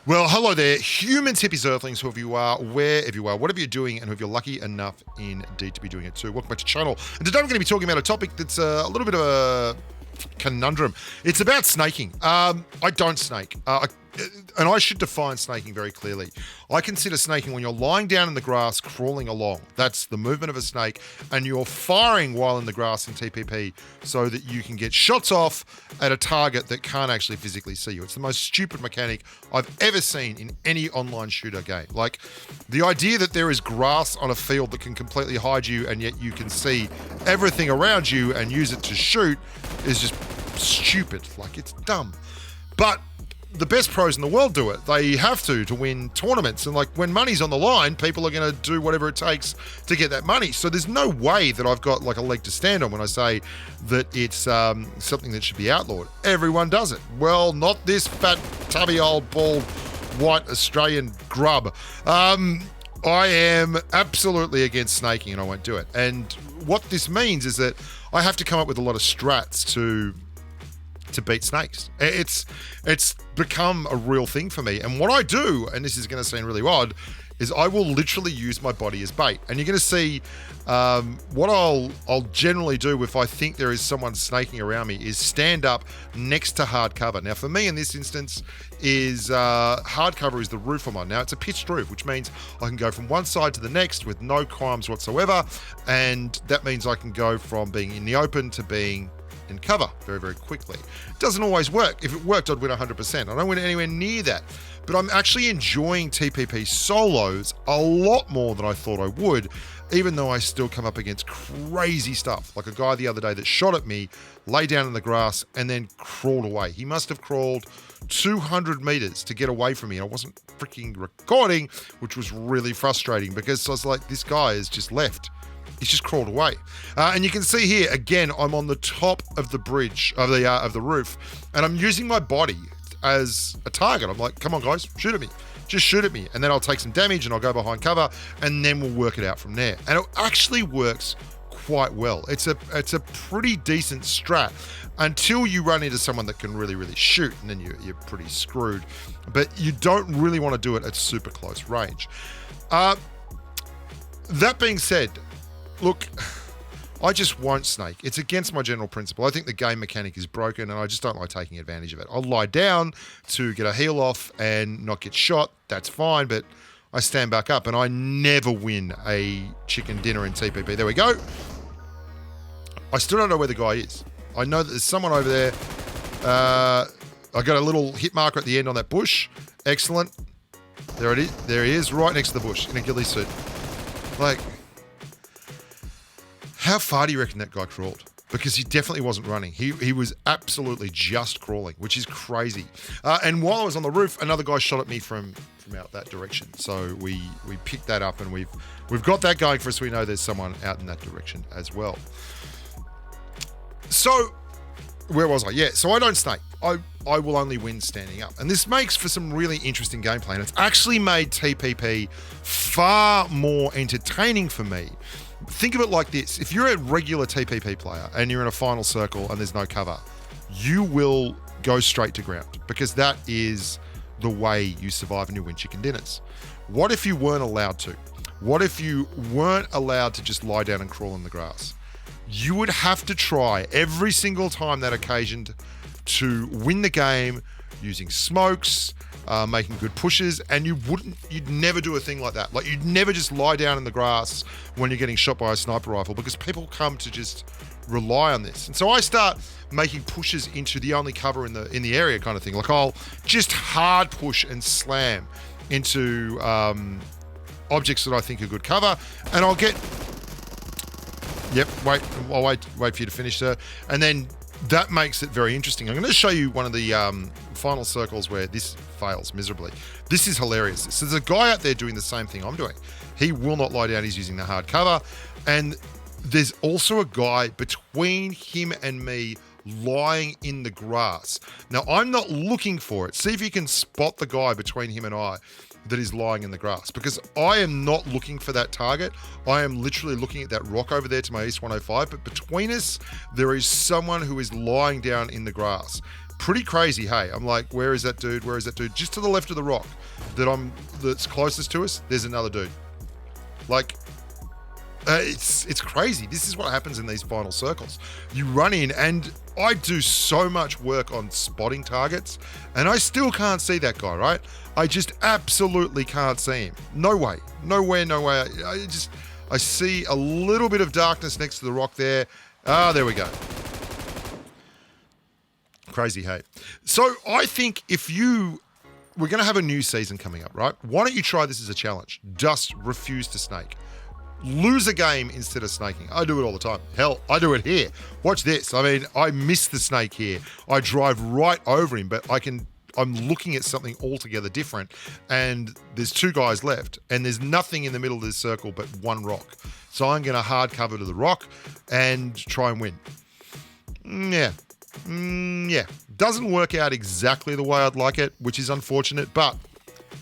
Well, hello there, humans, hippies, earthlings, whoever you are, wherever you are, whatever you're doing, and whoever you're lucky enough indeed to be doing it too. Welcome back to the channel. And today I'm going to be talking about a topic that's a little bit of a conundrum. It's about snaking. I don't snake. And I should define snaking very clearly. I consider snaking when you're lying down in the grass, crawling along. That's the movement of a snake, and you're firing while in the grass in TPP so that you can get shots off at a target that can't actually physically see you. It's the most stupid mechanic I've ever seen in any online shooter game. Like, the idea that there is grass on a field that can completely hide you and yet you can see everything around you and use it to shoot is just stupid. Like, it's dumb. But the best pros in the world do it. They have to win tournaments. And like, when money's on the line, people are going to do whatever it takes to get that money. So there's no way that I've got like a leg to stand on when I say that it's something that should be outlawed. Everyone does it. Well, not this fat, tubby, old, bald, white Australian grub. I am absolutely against snaking and I won't do it. And what this means is that I have to come up with a lot of strats to beat snakes. It's become a real thing for me. And what I do, and this is going to sound really odd, is I will literally use my body as bait. And you're going to see what I'll generally do if I think there is someone snaking around me is stand up next to hard cover. Now, for me in this instance is hard cover is the roof I'm on. Now, it's a pitched roof, which means I can go from one side to the next with no qualms whatsoever. And that means I can go from being in the open to being in cover very, very quickly. It doesn't always work. If it worked, I'd win 100%. I don't win anywhere near that. But I'm actually enjoying TPP solos a lot more than I thought I would, even though I still come up against crazy stuff. Like a guy the other day that shot at me, lay down in the grass, and then crawled away. He must have crawled 200 meters to get away from me. And I wasn't freaking recording, which was really frustrating because I was like, this guy has just left. He's just crawled away. And you can see here, again, I'm on the top of the bridge, of the roof, and I'm using my body as a target. I'm like, come on, guys, shoot at me. Just shoot at me. And then I'll take some damage and I'll go behind cover, and then we'll work it out from there. And it actually works quite well. It's a pretty decent strat until you run into someone that can really, really shoot, and then you're pretty screwed. But you don't really want to do it at super close range. That being said, look, I just won't snake. It's against my general principle. I think the game mechanic is broken and I just don't like taking advantage of it. I'll lie down to get a heal off and not get shot. That's fine, but I stand back up and I never win a chicken dinner in TPP. There we go. I still don't know where the guy is. I know that there's someone over there. I got a little hit marker at the end on that bush. Excellent. There it is. There he is, right next to the bush in a ghillie suit. Like, how far do you reckon that guy crawled? Because he definitely wasn't running. He was absolutely just crawling, which is crazy. And while I was on the roof, another guy shot at me from out that direction. So we picked that up and we've got that going for us. We know there's someone out in that direction as well. So where was I? Yeah, so I don't snake. I will only win standing up. And this makes for some really interesting gameplay. And it's actually made TPP far more entertaining for me. Think of it like this. If you're a regular TPP player and you're in a final circle and there's no cover, you will go straight to ground because that is the way you survive and you win chicken dinners. What if you weren't allowed to? What if you weren't allowed to just lie down and crawl in the grass? You would have to try every single time that occasioned to win the game using smokes, making good pushes, and you'd never do a thing like that. Like, you'd never just lie down in the grass when you're getting shot by a sniper rifle because people come to just rely on this. And so I start making pushes into the only cover in the area kind of thing. Like, I'll just hard push and slam into objects that I think are good cover, and I'll get... Yep, I'll wait for you to finish, sir. And then that makes it very interesting. I'm going to show you one of the final circles where this fails miserably. This is hilarious. So there's a guy out there doing the same thing I'm doing. He will not lie down. He's using the hard cover. And there's also a guy between him and me lying in the grass. Now, I'm not looking for it. See if you can spot the guy between him and I that is lying in the grass, because I am not looking for that target. I am literally looking at that rock over there to my east 105, but between us, there is someone who is lying down in the grass. pretty crazy, hey. I'm like, where is that dude? Where is that dude? Just to the left of the rock that's closest to us, there's another dude. Like, it's crazy. This is what happens in these final circles. You run in, and I do so much work on spotting targets, and I still can't see that guy, right? I just absolutely can't see him. No way. Nowhere, no way. I see a little bit of darkness next to the rock there. Ah, there we go. Crazy, hey. So I think we're going to have a new season coming up, right? Why don't you try this as a challenge? Just refuse to snake. Lose a game instead of snaking. I do it all the time. Hell, I do it here. Watch this. I mean, I miss the snake here. I drive right over him, but I'm looking at something altogether different, and there's two guys left, and there's nothing in the middle of this circle but one rock. So I'm going to hard cover to the rock and try and win. Yeah. Doesn't work out exactly the way I'd like it, which is unfortunate, but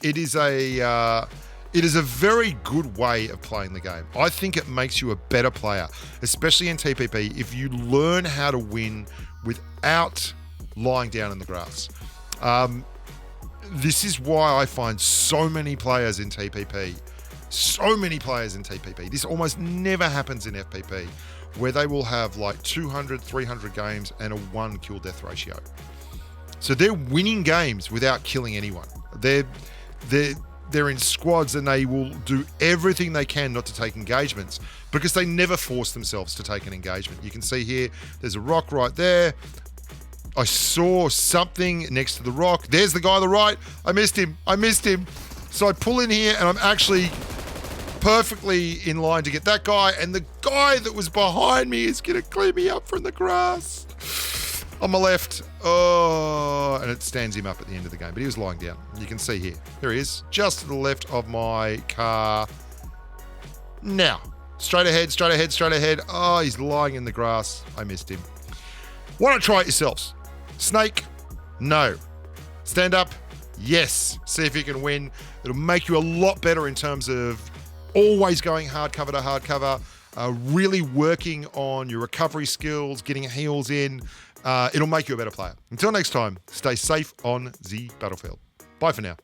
it is a very good way of playing the game. I think it makes you a better player, especially in TPP, if you learn how to win without lying down in the grass. This is why I find so many players in TPP. This almost never happens in FPP, where they will have like 200, 300 games and a 1 kill death ratio. So they're winning games without killing anyone. They're in squads, and they will do everything they can not to take engagements because they never force themselves to take an engagement. You can see here, there's a rock right there. I saw something next to the rock. There's the guy on the right. I missed him. So I pull in here, and I'm actually perfectly in line to get that guy, and the guy that was behind me is going to clear me up from the grass. On my left. Oh, and it stands him up at the end of the game, but he was lying down. You can see here. There he is, just to the left of my car. Now, straight ahead. Oh, he's lying in the grass. I missed him. Why not try it yourselves? Snake? No. Stand up? Yes. See if you can win. It'll make you a lot better in terms of always going hard cover to hard cover, really working on your recovery skills, getting heals in. It'll make you a better player. Until next time, stay safe on the battlefield. Bye for now.